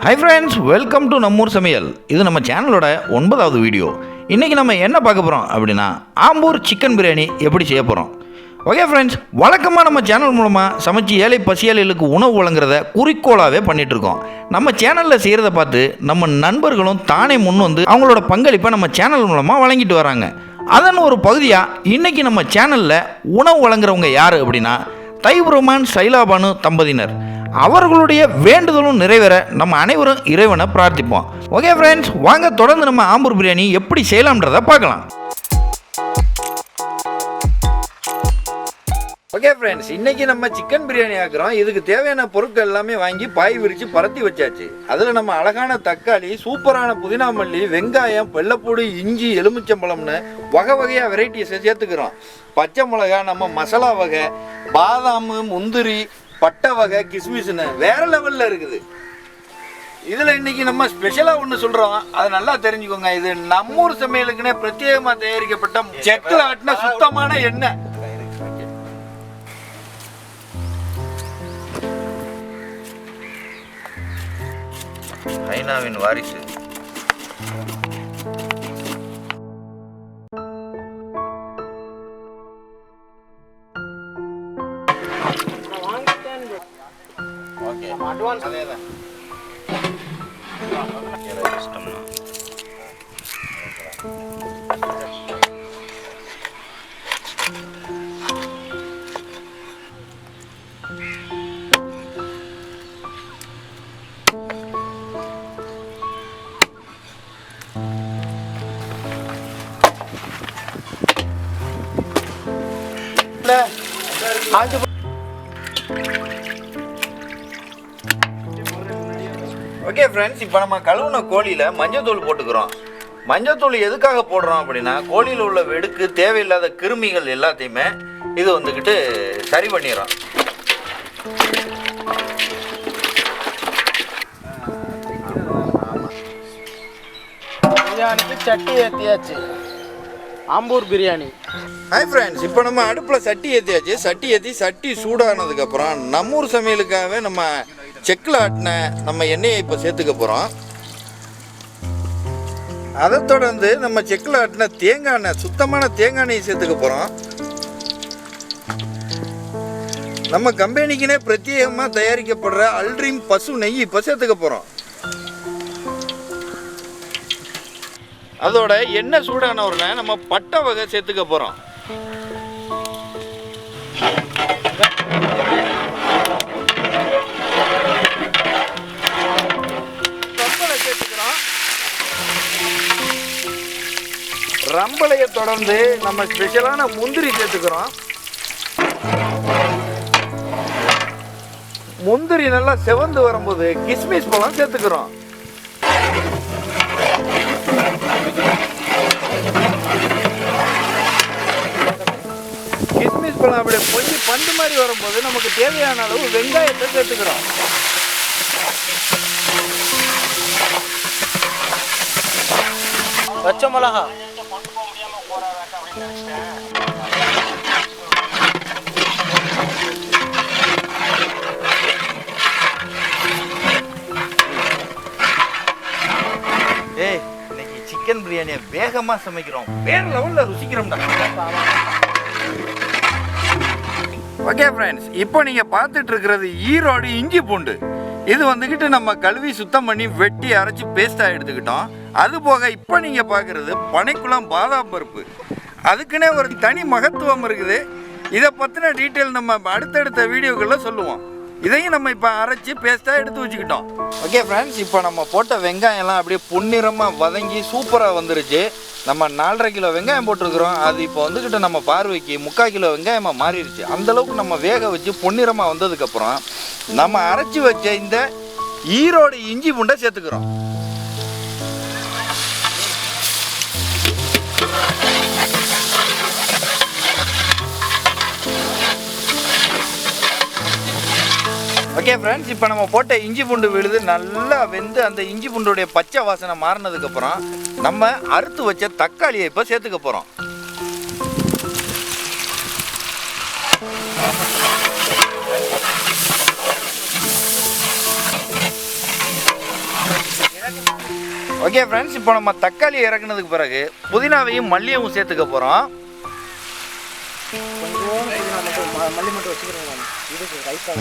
Hi friends, welcome to நம்மூர் சமையல். இது நம்ம சேனலோட 9வது வீடியோ. இன்றைக்கி நம்ம என்ன பார்க்க போகிறோம் அப்படின்னா ஆம்பூர் சிக்கன் பிரியாணி எப்படி செய்ய போகிறோம். ஓகே ஃப்ரெண்ட்ஸ், வழக்கமாக நம்ம சேனல் மூலமாக சமைச்சு ஏழை பசியாளிகளுக்கு உணவு வழங்குறத குறிக்கோளாகவே பண்ணிகிட்ருக்கோம். நம்ம சேனலில் செய்கிறத பார்த்து நம்ம நண்பர்களும் தானே முன் வந்து அவங்களோட பங்களிப்பை நம்ம சேனல் மூலமாக வழங்கிட்டு வராங்க. அதன் ஒரு பகுதியாக இன்றைக்கி நம்ம சேனலில் உணவு வழங்குறவங்க யார் அப்படின்னா தைப்ரோமான் சைலாபானு தம்பதியினர். அவர்களுடைய வேண்டுதலும் நிறைவேற நம்ம அனைவரும் இறைவனை பிரார்த்திப்போம். ஓகே ஃப்ரெண்ட்ஸ், வாங்க தொடர்ந்து நம்ம ஆம்பூர் பிரியாணி எப்படி செய்யலாம்ன்றதை பார்க்கலாம். ஓகே ஃப்ரெண்ட்ஸ், இன்றைக்கி நம்ம சிக்கன் பிரியாணி ஆக்குறோம். இதுக்கு தேவையான பொருட்கள் எல்லாமே வாங்கி பாய் விரித்து பரத்தி வச்சாச்சு. அதில் நம்ம அழகான தக்காளி, சூப்பரான புதினா மல்லி, வெங்காயம், வெள்ளைப்பூடு, இஞ்சி, எலுமிச்சம்பழம்னு வகை வகையாக வெரைட்டியை சேர்த்துக்கிறோம். பச்சை மிளகா, நம்ம மசாலா வகை, பாதாம், முந்திரி, பட்டை வகை, கிஸ்மிஸ்னு வேறு லெவலில் இருக்குது. இதில் இன்றைக்கி நம்ம ஸ்பெஷலாக ஒன்று சொல்கிறோம், அதை நல்லா தெரிஞ்சுக்கோங்க. இது நம்மூர் சமையலுக்குன்னே பிரத்யேகமாக தயாரிக்கப்பட்ட செக்கில் ஆட்டின சுத்தமான எண்ணெய். ஐநாவின் வாரிசு. அட்வான்ஸ் அதேதான். ஓகே ஃப்ரெண்ட்ஸ், இப்போ நம்ம கழுவுன கோழியில் மஞ்சத்தூள் போட்டுக்கிறோம். மஞ்சத்தூள் எதுக்காக போடுறோம் அப்படின்னா கோழியில் உள்ள வெடுக்கு, தேவையில்லாத கிருமிகள் எல்லாத்தையுமே இது வந்துக்கிட்டு சரி பண்ணிடுறோம். பிரியாணிக்கு சட்டி ஏற்றியாச்சு. ஆம்பூர் பிரியாணி. ஹாய் ஃப்ரெண்ட்ஸ், இப்போ நம்ம அடுப்பில் சட்டி ஏற்றியாச்சு. சட்டி சூடானதுக்கப்புறம் நம்மூர் சமையலுக்காகவே நம்ம செக்கில் ஆட்டின நம்ம எண்ணெயை இப்போ சேர்த்துக்க போகிறோம். அதை தொடர்ந்து நம்ம செக்கில் ஆட்டின தேங்காய் எண்ணெய், சுத்தமான தேங்காய் எண்ணெயை சேர்த்துக்க போகிறோம். நம்ம கம்பெனிக்குனே பிரத்யேகமாக தயாரிக்கப்படுற அல்ட்ரீம் பசு நெய் இப்போ சேர்த்துக்க போகிறோம். அதோட எண்ணெய் சூடான உடனே நம்ம பட்டை வகை சேர்த்துக்க போகிறோம். ரம்பளை சேர்த்துக்கிறோம். ரம்பளையை தொடர்ந்து நம்ம ஸ்பெஷலான முந்திரி சேர்த்துக்கிறோம். முந்திரி நல்லா செவந்து வரும்போது கிஸ்மிஸ் பழம் சேர்த்துக்கிறோம். கிஸ்மிஸ் பழம் அப்படியே கொஞ்சம் பந்து மாதிரி வரும்போது நமக்கு தேவையான அளவு வெங்காயத்தை சேர்த்துக்கிறோம். பச்சை மிளகா, இன்னைக்கு சிக்கன் பிரியாணியை வேகமாக சமைக்கிறோம், வேற லெவலில் ருசிக்கிறோம்டா. ஓகே ஃப்ரெண்ட்ஸ், இப்போ நீங்கள் பார்த்துட்டு இருக்கிறது ஈரோடு இஞ்சி பூண்டு. இது வந்துக்கிட்டு நம்ம கழுவி சுத்தம் பண்ணி வெட்டி அரைச்சி பேஸ்ட்டாக எடுத்துக்கிட்டோம். அது போக இப்போ நீங்கள் பார்க்குறது பனைக்குளம் பாதாம் பருப்பு. அதுக்குன்னே ஒரு தனி மகத்துவம் இருக்குது. இதை பற்றின டீட்டெயில் நம்ம அடுத்தடுத்த வீடியோக்களில் சொல்லுவோம். இதையும் நம்ம இப்போ அரைச்சி பேஸ்ட்டாக எடுத்து வச்சுக்கிட்டோம். ஓகே ஃப்ரெண்ட்ஸ், இப்போ நம்ம போட்ட வெங்காயம்லாம் அப்படியே பொன்னிறமாக வதங்கி சூப்பராக வந்துருச்சு. நம்ம 4.5 கிலோ வெங்காயம் போட்டிருக்கிறோம். அது இப்போ வந்துக்கிட்டு நம்ம பார்வைக்கு 3/4 கிலோ வெங்காயமாக மாறிடுச்சு. அந்தளவுக்கு நம்ம வேக வச்சு பொன்னிறமாக வந்ததுக்கப்புறம் நம்ம அரைச்சி வச்ச இந்த ஈரோடு இஞ்சி பூண்டை சேர்த்துக்கிறோம். ஓகே ஃப்ரெண்ட்ஸ், இப்போ நம்ம போட்ட இஞ்சி பூண்டு விழுது நல்லா வெந்து அந்த இஞ்சி பூண்டுடைய பச்சை வாசனை மாறினதுக்கப்புறம் நம்ம அறுத்து வச்ச தக்காளியை இப்போ சேர்த்துக்க போகிறோம். ஓகே ஃப்ரெண்ட்ஸ், இப்போ நம்ம தக்காளி இறக்குனதுக்கு பிறகு புதினாவையும் மல்லியவும் சேர்த்துக்க போகிறோம். மல்லி மட்டும் வச்சுக்கிறேன் நான். இதுக்கு ரைட்டாக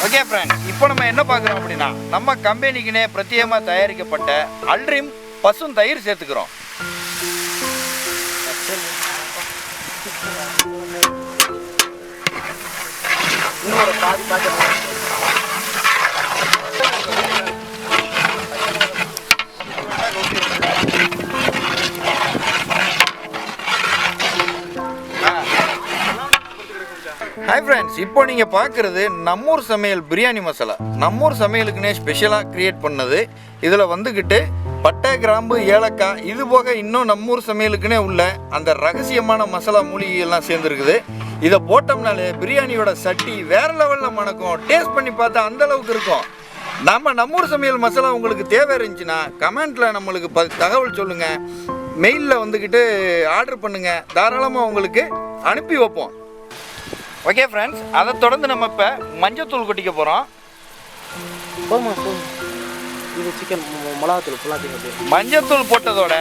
ஓகே ஃப்ரெண்ட்ஸ், இப்போ நம்ம என்ன பார்க்குறோம் அப்படின்னா நம்ம கம்பெனிக்குனே பிரத்யேகமாக தயாரிக்கப்பட்ட அல்ட்ரிம் பசும் தயிர் சேர்த்துக்கிறோம். இன்னொரு பாதி பாக்கெட் ஹாய் ஃப்ரெண்ட்ஸ், இப்போ நீங்கள் பார்க்குறது நம்மூர் சமையல் பிரியாணி மசாலா. நம்மூர் சமையலுக்குனே ஸ்பெஷலாக க்ரியேட் பண்ணது. இதில் வந்துக்கிட்டு பட்டை, கிராம்பு, ஏலக்காய், இது போக இன்னும் நம்மூர் சமையலுக்குனே உள்ள அந்த ரகசியமான மசாலா மூலிகைகள்லாம் சேர்ந்துருக்குது. இதை போட்டோம்னாலே பிரியாணியோட சட்டி வேறு லெவலில் மணக்கும். டேஸ்ட் பண்ணி பார்த்தா அந்தளவுக்கு இருக்கும். நம்மூர் சமையல் மசாலா உங்களுக்கு தேவை இருந்துச்சுன்னா கமெண்ட்டில் நம்மளுக்கு தகவல் சொல்லுங்கள். மெயிலில் வந்துக்கிட்டு ஆர்டர் பண்ணுங்கள். தாராளமாக உங்களுக்கு அனுப்பி வைப்போம். ஓகே ஃப்ரெண்ட்ஸ், அதை தொடர்ந்து நம்ம இப்போ மஞ்சத்தூள் கொட்டிக்க போகிறோம். இது சிக்கன் மிளகாத்தூள் ஃபுல்லாக மஞ்சத்தூள் போட்டதோட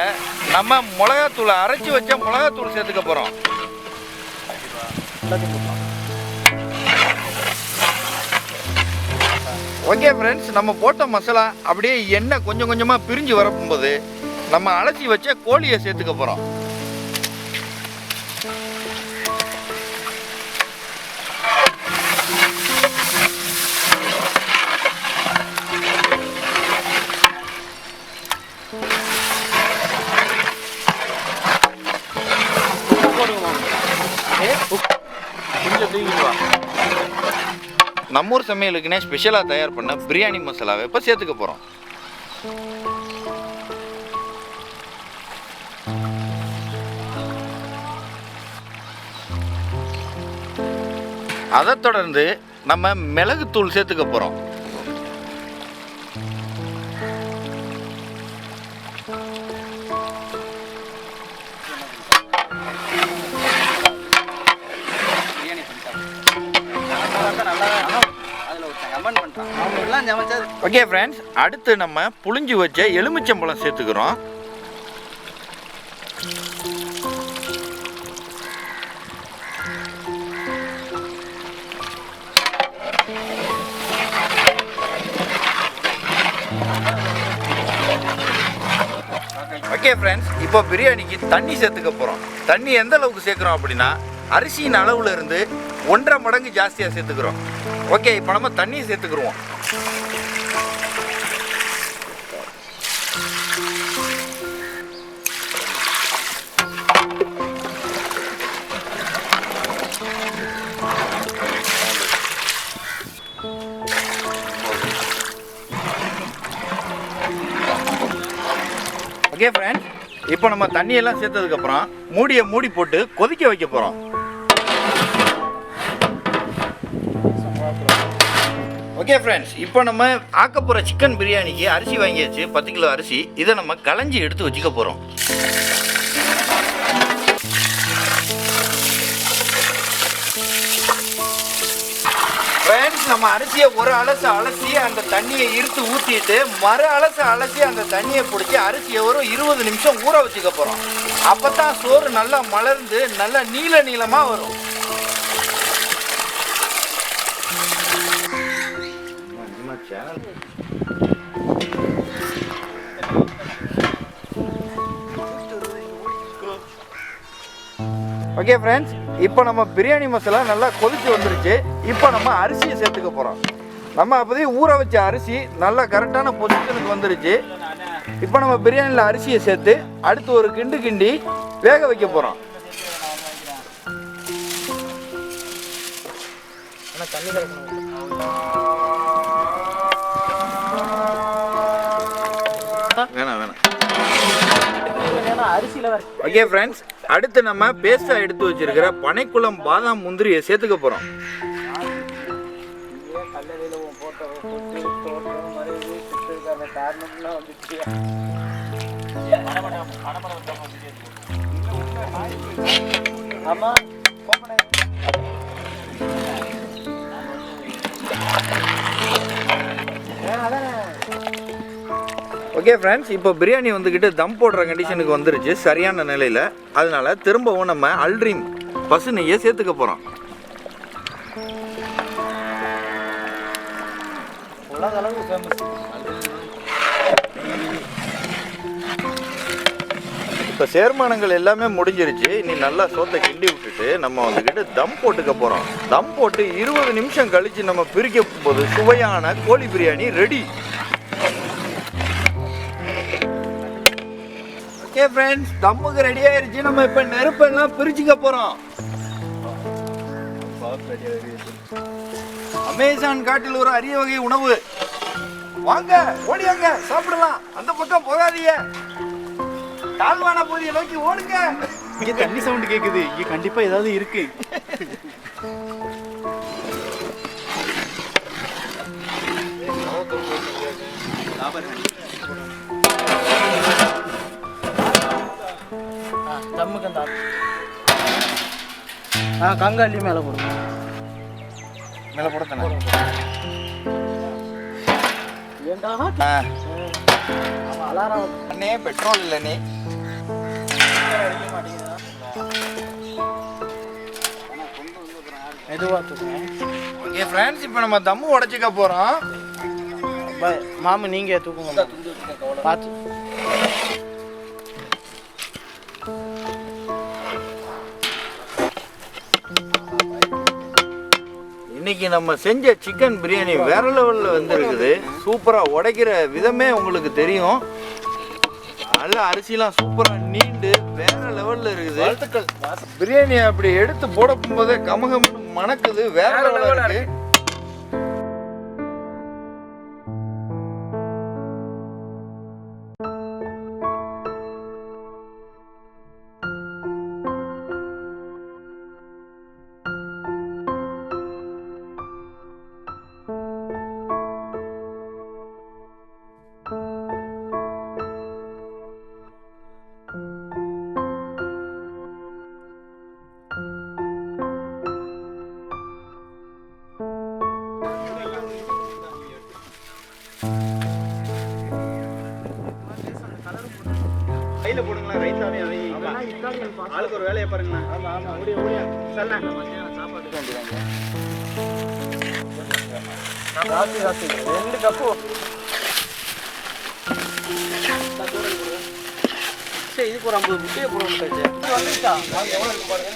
நம்ம மிளகாத்தூளை அரைச்சி வச்ச மிளகாத்தூள் சேர்த்துக்க போகிறோம். ஓகே ஃப்ரெண்ட்ஸ், நம்ம போட்ட மசாலா அப்படியே எண்ணெய் கொஞ்சம் கொஞ்சமாக பிரிஞ்சு வரப்போகும்போது நம்ம அலசி வச்ச கோழியை சேர்த்துக்க போகிறோம். நம்மூர் சமையலுக்குனே ஸ்பெஷலாக தயார் பண்ண பிரியாணி மசாலாவை இப்போ சேர்த்துக்க போகிறோம். அதை தொடர்ந்து நம்ம மிளகுத்தூள் சேர்த்துக்க போகிறோம். ஓகே ஃப்ரெண்ட்ஸ், அடுத்து நம்ம புளிஞ்சு வச்ச எலுமிச்சம்பழம் சேர்த்துக்கிறோம். ஓகே ஃப்ரெண்ட்ஸ், இப்போ பிரியாணிக்கு தண்ணி சேர்த்துக்க போகிறோம். தண்ணி எந்த அளவுக்கு சேர்க்குறோம் அப்படின்னா அரிசியின் அளவில் இருந்து 1.5 மடங்கு ஜாஸ்தியாக சேர்த்துக்கிறோம். ஓகே, இப்போ நம்ம தண்ணியை சேர்த்துக்குருவோம். ஓகே ஃப்ரெண்ட்ஸ், இப்போ நம்ம தண்ணியெல்லாம் சேர்த்ததுக்கப்புறம் மூடி போட்டு கொதிக்க வைக்க போகிறோம். ஓகே ஃப்ரெண்ட்ஸ், இப்போ நம்ம ஆக்கப்போகிற சிக்கன் பிரியாணிக்கு அரிசி வாங்கியாச்சு. 10 கிலோ அரிசி. இதை நம்ம களைஞ்சி எடுத்து வச்சுக்க போகிறோம். ஃப்ரெண்ட்ஸ், நம்ம அரிசியை ஒரு அலசு அலசி அந்த தண்ணியை இருத்து ஊற்றிட்டு மறு அலசி அந்த தண்ணியை பிடிச்சி அரிசியை ஒரு 20 நிமிஷம் ஊற வச்சுக்க போகிறோம். அப்போ தான் சோறு நல்லா மலர்ந்து நல்லா நீளமாக வரும். ஓகே ஃப்ரெண்ட்ஸ், இப்போ நம்ம பிரியாணி மசாலா நல்லா கொதிச்சு வந்துருச்சு. இப்போ நம்ம அரிசியை சேர்த்துக்க போகிறோம். நம்ம அப்போதைக்கு ஊற வச்ச அரிசி நல்லா கரெக்டான பொசிஷனுக்கு வந்துருச்சு. இப்போ நம்ம பிரியாணியில் அரிசியை சேர்த்து அடுத்து ஒரு கிண்டி வேக வைக்க போகிறோம். வேணாம். ஓகே ஃப்ரெண்ட்ஸ், அடுத்து நம்ம பேஸ்டா எடுத்து வச்சிருக்கிற பனைக்குளம் பாதாம் முந்திரியை சேர்த்துக்க போறோம். ஆமாம். ஓகே ஃப்ரெண்ட்ஸ், இப்போ பிரியாணி வந்துக்கிட்டு தம் போடுற கண்டிஷனுக்கு வந்துருச்சு சரியான நிலையில். அதனால திரும்பவும் நம்ம அல்ட்ரீம் பசு நெய்யை சேர்த்துக்க போகிறோம். உலக அளவுக்கு ஃபேமஸ். இப்போ சேர்மானங்கள் எல்லாமே முடிஞ்சிருச்சு. இனி நல்லா சோத்தை கிண்டி விட்டுட்டு நம்ம வந்துக்கிட்டு தம் போட்டுக்க போகிறோம். தம் போட்டு 20 நிமிஷம் கழித்து நம்ம பிரிக்க போது சுவையான கோழி பிரியாணி ரெடி. ஓகே ஃப்ரெண்ட்ஸ், தம்முக்கு ரெடி ஆயிருச்சு. நம்ம இப்போ நெருப்பெல்லாம் பிரிச்சுக்க போகிறோம். அமேசான் காட்டில் ஒரு அரிய வகை உணவு. வாங்க ஓடியாங்க சாப்பிடலாம். அந்த பக்கம் போகாதீங்க, தாழ்வான பகுதியை நோக்கி ஓடுங்க. இங்கே தண்ணி சவுண்டு கேட்குது. இங்கே கண்டிப்பாக ஏதாவது இருக்கு. தம்முக்கு அந்த கங்காளி மேலே போடுங்க. மேலே போட தானே. அலாரம் அண்ணே பெட்ரோல் இல்லைண்ணே. மெதுவாக தூக்குங்க. ஓகே ஃப்ரெண்ட்ஸ், இப்போ நம்ம தம்மு உடைச்சிக்க போகிறோம். மாமு நீங்கள் தூக்குங்க பார்த்து. இன்னைக்கு நம்ம செஞ்ச சிக்கன் பிரியாணி வேற லெவலில் வந்துருக்குது. சூப்பராக உடைக்கிற விதமே உங்களுக்கு தெரியும். நல்ல அரிசிலாம் சூப்பராக நீண்டு வேற லெவலில் இருக்குது. பிரியாணி அப்படி எடுத்து போட போகும்போதே கமகம்னு மணக்குது. வேற லெவலில் இருக்கு. கையில் போடுங்களா, ரைட்டாவே ஆளுக்கு ஒரு வேலையை பாருங்களா. ஆமாம் ஆமாம், ஓடியா ஓடியா சார். சாப்பாட்டுக்கு வேண்டியதாங்க. ராசி 2 கப்பு. சரி, இதுக்கு ஒரு 50 முட்டையை போடுவோம். வந்துருச்சா? எவ்வளோ இருக்கு பாருங்க.